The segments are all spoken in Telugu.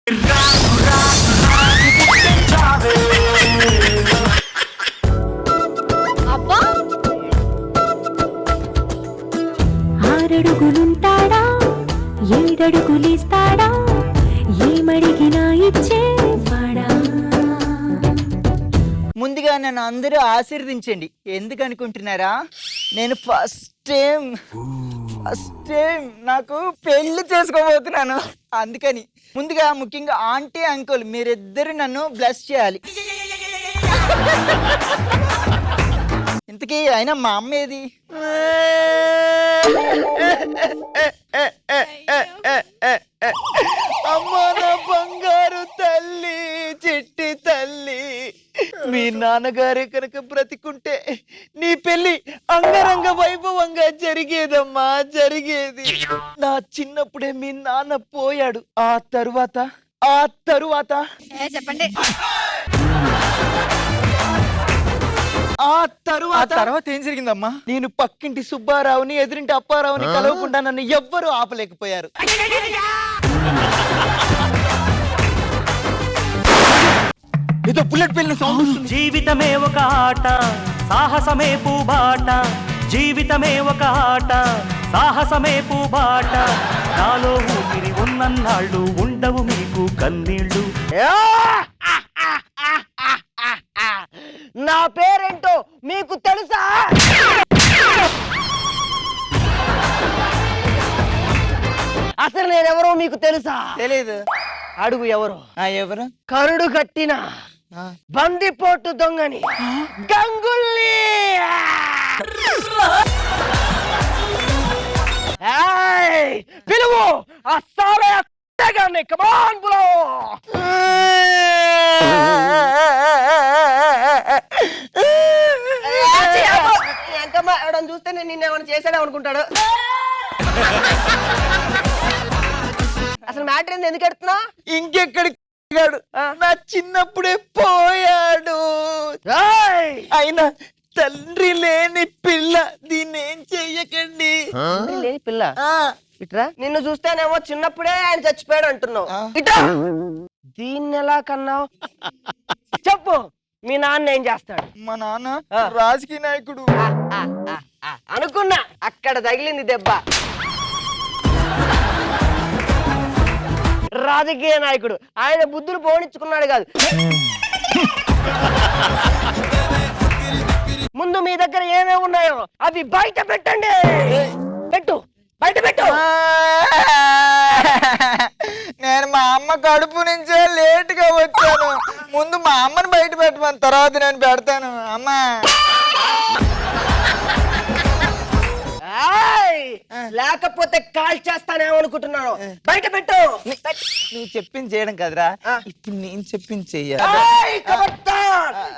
అబ్బా ఆరడుగులుంటాడా ఏడడుగులిస్తాడా ఏమడిగినా ఇచ్చేవాడా. ముందుగా నన్ను అందరూ ఆశీర్వదించండి. ఎందుకు అనుకుంటున్నారా? నేను ఫస్ట్ టైం నాకు పెళ్లి చేసుకోబోతున్నాను. అందుకని ముందుగా ముఖ్యంగా ఆంటీ అంకుల్ మీరిద్దరు నన్ను బ్లెస్ చేయాలి. ఇంతకీ అయినా మా అమ్మ ఏది? అమ్మా నా బంగారు తల్లి, చిట్టి తల్లి, మీ నాన్నగారే కనుక బ్రతికుంటే నీ పెళ్లి అంగరంగ వైభవంగా జరిగేదమ్మా, జరిగేది. నా చిన్నప్పుడే మీ నాన్న పోయాడు. ఆ తరువాత చెప్పండి. ఆ తర్వాత ఏం జరిగిందమ్మా? నేను పక్కింటి సుబ్బారావుని ఎదురింటి అప్పారావుని కలవకుండా నన్ను ఎవ్వరూ ఆపలేకపోయారు. ఏదో బుల్లెట్ పేలిన సౌండ్ వస్తుంది. జీవితమే ఒక ఆట, సాహసమే పూబాట. జీవితమే ఒక ఆట, సాహసమే పూబాట. నాలో ఊపిరి ఉన్నన్నాళ్ళు ఉండవు మీకు కన్నీళ్ళు. నా పేరేంటో మీకు తెలుసా? అసలు నేనెవరో మీకు తెలుసా? తెలీదు. అడుగు ఎవరు? ఎవరు? కరుడు కట్టిన బందిపోటు దొంగని గంగుల్ని. పిలువు ఆ సారే గారిని. కమాన్ బ్రో. ఎవడని చూస్తే నేను నిన్నేమన్నా చేశాడే అనుకుంటాడు. అసలు మ్యాటర్ ఏంది? ఎందుకు ఎడుతున్నా? ఇంకెక్కడికి నా చిన్నప్పుడే పోయాడు. అయినా తండ్రి లేని పిల్ల, దీన్ని ఏం చెయ్యకండి. లేని పిల్ల ఇట్రా. నిన్ను చూస్తేనేమో చిన్నప్పుడే ఆయన చచ్చిపోయాడు అంటున్నావు. ఇట్రా. దీన్ని ఎలా కన్నావు? చెప్పు, మీ నాన్న ఏం చేస్తాడు? మా నాన్న రాజకీయ నాయకుడు. అనుకున్నా, అక్కడ తగిలింది దెబ్బ. రాజకీయ నాయకుడు. ఆయన బుద్ధులు పోనిచ్చుకున్నాడు కాదు. ముందు మీ దగ్గర ఏమేమి ఉన్నాయో అవి బయట పెట్టండి. పెట్టు, బయట పెట్టు. నేను మా అమ్మ కడుపు నుంచే లేటుగా వచ్చాను. ముందు మా అమ్మని బయట పెట్టమని, తర్వాత నేను పెడతాను. అమ్మా లేకపోతే కాల్ చేస్తానేమనుకుంటున్నాను. బయట పెట్టు. నువ్వు చెప్పింది చేయడం కదరా, ఇప్పుడు నేను చెప్పింది చెయ్యాలి.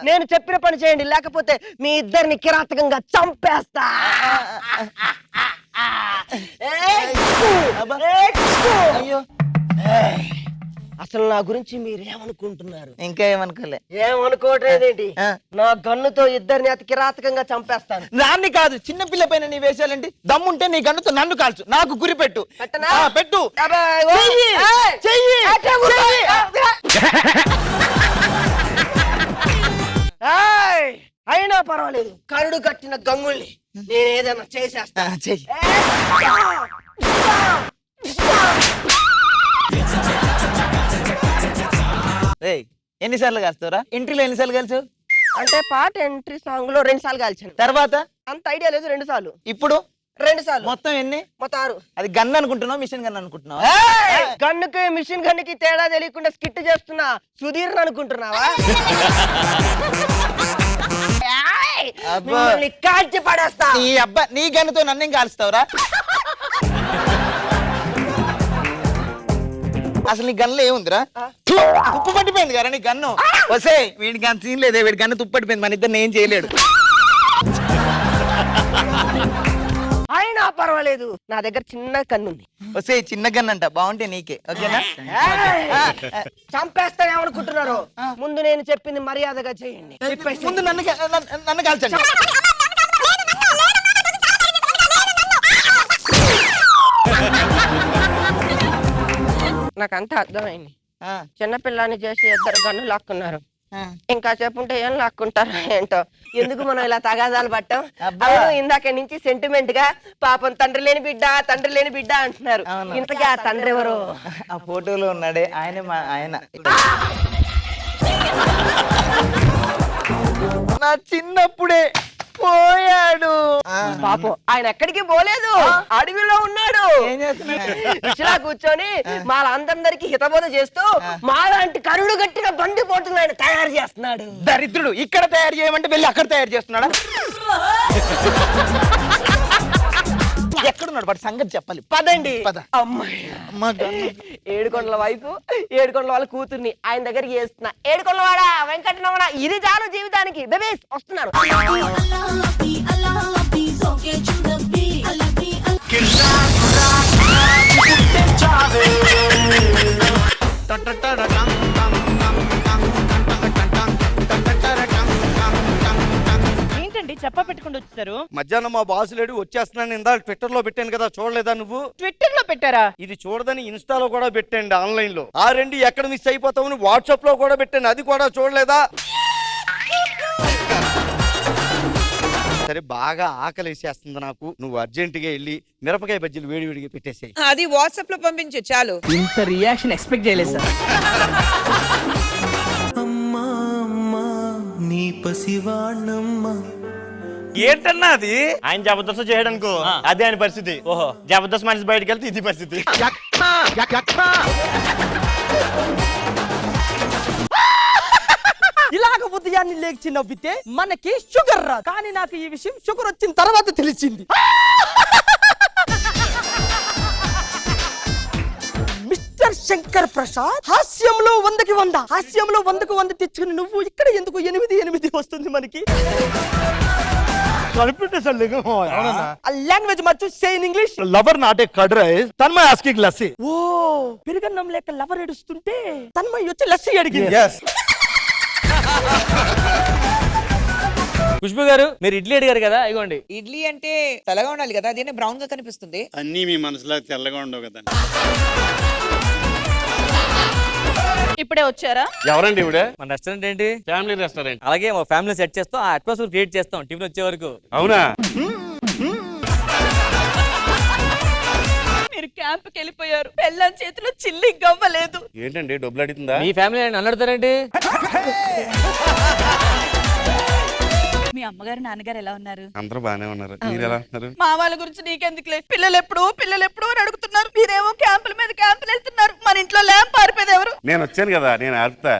నేను చెప్పిన పని చేయండి, లేకపోతే మీ ఇద్దరిని కిరాతకంగా చంపేస్తా. అయ్యో, అసలు నా గురించి మీరేమనుకుంటున్నారు? ఇంకా ఏమనుకోలే. ఏమనుకోవట్లేదేంటి? నా గన్నుతో ఇద్దరిని అతి కిరాతకంగా చంపేస్తాను. నాన్ని కాదు, చిన్న పిల్ల పైన నీ వేసాలండి. దమ్ముంటే నీ గన్నుతో నన్ను కాల్చు, నాకు గురి పెట్టు. పెట్టు. అయినా పర్వాలేదు, కరుడు కట్టిన గంగుల్ని నేను ఏదైనా చేసేస్తా. చెయ్యి. ఎన్నిసార్లు కాస్తావురా? ఎంట్రీలో ఎన్నిసార్లు కలిసావు? అంటే పాట ఎంట్రీ సాంగ్ లో 2 సార్లు కాల్చాను. తర్వాత అంత ఐడియా లేదు. 2 సార్లు. ఇప్పుడు 2 సార్లు. మొత్తం ఎన్ని? మొత్తం 6. అది గన్ అనుకుంటున్నావు, మిషన్ గన్ అనుకుంటున్నావు? గన్నుకి మిషన్ గన్నుకి తేడా తెలియకుండా స్కిట్ చేస్తున్నా సుధీర్ అనుకుంటున్నావా? కాల్చి పడేస్తా. నీ అబ్బా, నీ గన్నుతో నన్నేం కాల్స్తావురా? అసలు నీ గన్లో ఏముందిరా? తుప్పు పట్టిపోయింది కదా నీ గన్ను. వసే, వీడి గన్ సీన్ లేదే, వీడి గన్ను తుప్పు పట్టిపోయింది. మన ఇద్దరు ఏం చేయలేడు. అయినా పర్వాలేదు, నా దగ్గర చిన్న కన్ను ఉంది. వసే, చిన్న గన్ అంట, బాగుంటే నీకే. ఓకేనా? చంపేస్తానేమనుకుంటున్నారు? ముందు నేను చెప్పింది మర్యాదగా చేయండి. ముందు నన్ను కాల్చండి. నాకంతా అర్థమైంది. చిన్నపిల్లాన్ని చేసి ఇద్దరు గన్ను లాక్కున్నారు. ఇంకా చెప్పుంటే ఏం లాక్కుంటారు ఏంటో. ఎందుకు మనం ఇలా తగాదాలు పట్టాం? అవును, ఇందాక నుంచి సెంటిమెంట్ గా పాపం తండ్రి లేని బిడ్డ అంటున్నారు. ఇంతకీ ఆ తండ్రి ఎవరు? ఆ ఫోటోలో ఉన్నాడే ఆయన ఆయన నా చిన్నప్పుడే పోయాడు. పాపం ఆయన ఎక్కడికి పోలేదు, అడవిలో ఉన్నాడు. ఏం చేస్తున్నాడు? ఇలా కూర్చొని మాలందరికి హితబోధ చేస్తూ మాలాంటి కరుడు గట్టిన బండి పోతున్న ఆయన తయారు చేస్తున్నాడు. దరిద్రుడు ఇక్కడ తయారు చేయమంటే వెళ్ళి అక్కడ తయారు చేస్తున్నాడా? ఎక్కడున్నాడు వాడి సంగతి చెప్పాలి. పదండి. పద. అమ్మాయి ఏడుకొండల వైపు ఏడుకొండల వాళ్ళ కూతుర్ని ఆయన దగ్గరికి చేస్తున్నా. ఏడుకొండలవాడ వెంకటరమణ, ఇది చాలు జీవితానికి. బేబీస్ వస్తున్నారు. ఏంటండి చెప్ప పెట్టుకుంటూ వచ్చారు? మధ్యాహ్నం మా బాసు లేడు, వచ్చేస్తున్నాను. ఇందా ట్విట్టర్ లో పెట్టాను కదా, చూడలేదా నువ్వు? ట్విట్టర్ లో పెట్టారా? ఇది చూడదని ఇన్స్టాలో కూడా పెట్టండి, ఆన్లైన్ లో. ఆ రెండు ఎక్కడ మిస్ అయిపోతామని వాట్సాప్ లో కూడా పెట్టండి, అది కూడా చూడలేదా? సరే, బాగా ఆకలి వేసేస్తుంది నాకు. నువ్వు అర్జెంటుగా వెళ్ళి మిరపకాయ బజ్జీలు వేడివేడిగా పెట్టేసాయి. అది వాట్సాప్ లో పంపించు చాలు. ఇంత రియాక్షన్ ఎక్స్పెక్ట్ చేయలేదు సార్. ఏంటన్నా అది? ఆయన జబర్దస్త్ చేయడానికో అదే ఆయన పరిస్థితి. ఓహో, జబర్దస్త్ మనిషి బయటకు వెళ్తే ఇది పరిస్థితి. ఇలాగ ఉదయాన్ని లేచి నవ్వితే మనకి షుగర్ రాదు. కానీ నాకు ఈ విషయం షుగర్ వచ్చిన తర్వాత తెలిసింది. మిస్టర్ శంకర్ ప్రసాద్, హాస్యంలో 100కి 100, హాస్యంలో 100కు 100 తెచ్చుకుని నువ్వు ఇక్కడ ఎందుకు 8 వస్తుంది మనకి? లాంగ్వేజ్ మర్చు, say in English. Lover not a curd rice, Tanmay asking lassi. ఓ, పెరుగన్నం లేక లవర్ ఏడుస్తుంటే తన్మయ్ వచ్చి లస్సీ అడిగింది. ఖుష్బు గారు, మీరు ఇడ్లీ అడిగారు కదా, ఇగోండి. ఇడ్లీ అంటే తెల్లగా ఉండాలి కదా, అదేనా బ్రౌన్ గా కనిపిస్తుంది? అన్ని మీ మనసులో తెల్లగా ఉండవు కదా. ఇప్పుడే వచ్చారా? ఎవరండి ఇవిడ? మన రెస్టారెంట్ ఏంటి? Family restaurant. అలాగే మా ఫ్యామిలీ సెట్ చేస్తాం, ఆ అట్మాస్ఫియర్ క్రియేట్ చేస్తాం టిఫిన్ వచ్చే వరకు. అవునా? మీరు క్యాంప్ కి వెళ్ళిపోయారు, పెళ్ళాం చేతిలో చిల్లి గవ్వలేదు. ఏంటండి డబ్బులు అడుగుతుందా? మీ ఫ్యామిలీ నన్ను అడుగుతారేంటి? మీ అమ్మగారు నాన్నగారు ఎలా ఉన్నారు? అందరూ బానే ఉన్నారు. మీరు ఎలా ఉన్నారు? మా వాళ్ళ గురించి నీకెందుకులే, పిల్లలు ఎప్పుడు అని అడుగుతున్నారు. మీరేమో క్యాంపుల మీద క్యాంపులు వెళ్తున్నారు. మన ఇంట్లో ల్యాంప్ పారిపోయేది ఎవరు? నేను వచ్చాను కదా, నేను ఆడుతా.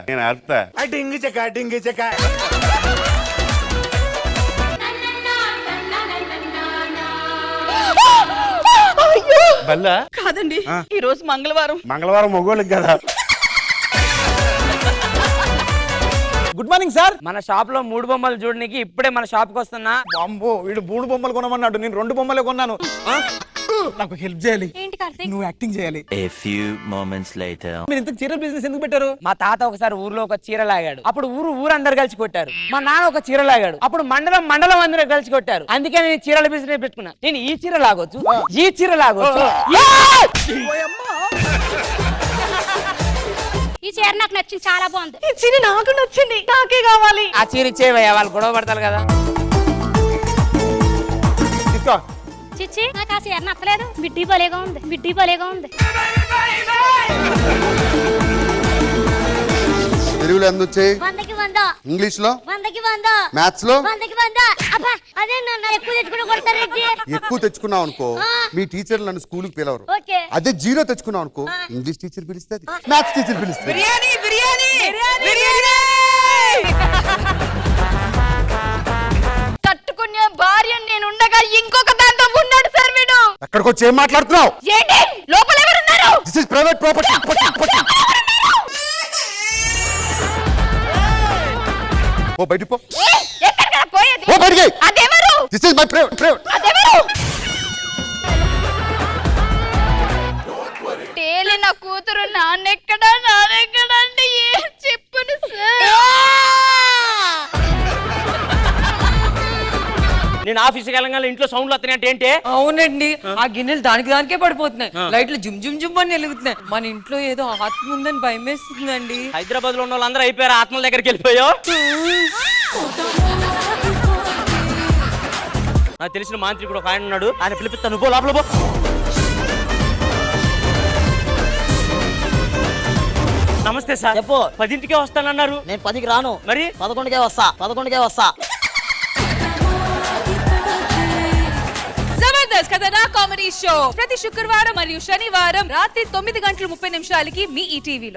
బల్లా కాదండి, ఈ రోజు మంగళవారం మగోళ్ళకి కదా. Good morning sir. మన షాప్ లో 3 బొమ్మలు చూడడానికి ఇప్పుడే మన షాప్ కి వస్తున్నా. అమ్మో, వీడు 3 బొమ్మలు కొనమన్నాడు, నేను 2 బొమ్మలే కొన్నాను. నాకు హెల్ప్ చేయాలి. ఏంటి కార్తీక్? నువ్వు యాక్టింగ్ చేయాలి. మీరు ఇంత చీరల బిజినెస్ ఎందుకు పెట్టారు? మా తాత ఒకసారి ఊర్లో ఒక చీర లాగాడు, అప్పుడు ఊరందరు కలిసి కొట్టారు. మా నాన్న ఒక చీర లాగాడు, అప్పుడు మండలం అందరూ కలిసి కొట్టారు. అందుకే నేను చీరల బిజినెస్ పెట్టుకున్నా. నేను ఈ చీర లాగొచ్చు, ఈ చీర లాగొచ్చు. ఈ చీర నాకు నచ్చింది, చాలా బాగుంది. ఈ చీర నాకు నచ్చింది, నాకే కావాలి. ఆ చీర ఇచ్చేవయ్యా, వాళ్ళు గొడవ పడతారు కదా. తీసుకో. చిచ్చి, నాకు ఆ చీర నచ్చలేదు. బిడ్డి భలేగా ఉంది. తెలుగులో ఎంత వచ్చాయి? 100కి 100. ఇంగ్లీష్ లో? 100కి 100. మ్యాథ్స్ లో? 100కి 100. అబ్బా, అదే నాన్న ఎక్కువ తెచ్చుకుని కొడతారు. ఎక్కువ తెచ్చుకున్నావు అనుకో, మీ టీచర్ నన్ను స్కూల్కి పిలవరు. ఓకే. అదే 0 తెచ్చుకున్నావు అనుకో, ఇంగ్లీష్ టీచర్ పిలుస్తుంది, మ్యాథ్స్ టీచర్ పిలుస్తుంది. బిర్యానీ కట్టుకునే భార్య నేను ఉండగా ఇంకొక దాంతో ఉన్నాడు సార్ వీడు. అక్కడికి వచ్చి ఏం మాట్లాడుతున్నావు? ఏంటి లోపల ఎవరున్నారు? This is private property. ఓ బయటికి పో. ఎక్కడికి పోయేది? ఓ బయటికి. అదెవరు? This is my private. అదెవరు? తేలిన కూతురు నాన్నెక్కడా అంటే ఏం చెప్పును సార్. నేను ఆఫీస్కి వెళ్ళగానే ఇంట్లో సౌండ్లు వస్తున్నాయంటే ఏంటి? అవునండి, ఆ గిన్నెలు దానికే పడిపోతున్నాయి, లైట్లు జుమ్ జుమ్ జుమ్ అని వెలుగుతున్నాయి. మన ఇంట్లో ఏదో ఆత్మ ఉందని భయం వేస్తుందండి. హైదరాబాద్ లో ఉన్న వాళ్ళందరూ అయిపోయారు, ఆత్మల దగ్గరికి వెళ్ళిపోయా. నాకు తెలిసిన మాంత్రికుడు ఒక ఆయన ఉన్నాడు, ఆయన పిలిపిస్తాను, పో లోపల పో. నమస్తే సార్. చెప్పు. 10ంటికే వస్తానన్నారు. నేను 10కి రాను, మరి 11కే వస్తా. జబర్దస్త్ కథనా కామెడీ షో ప్రతి శుక్రవారం మరియు శనివారం రాత్రి 9:30 మీ ఈటీవీలో.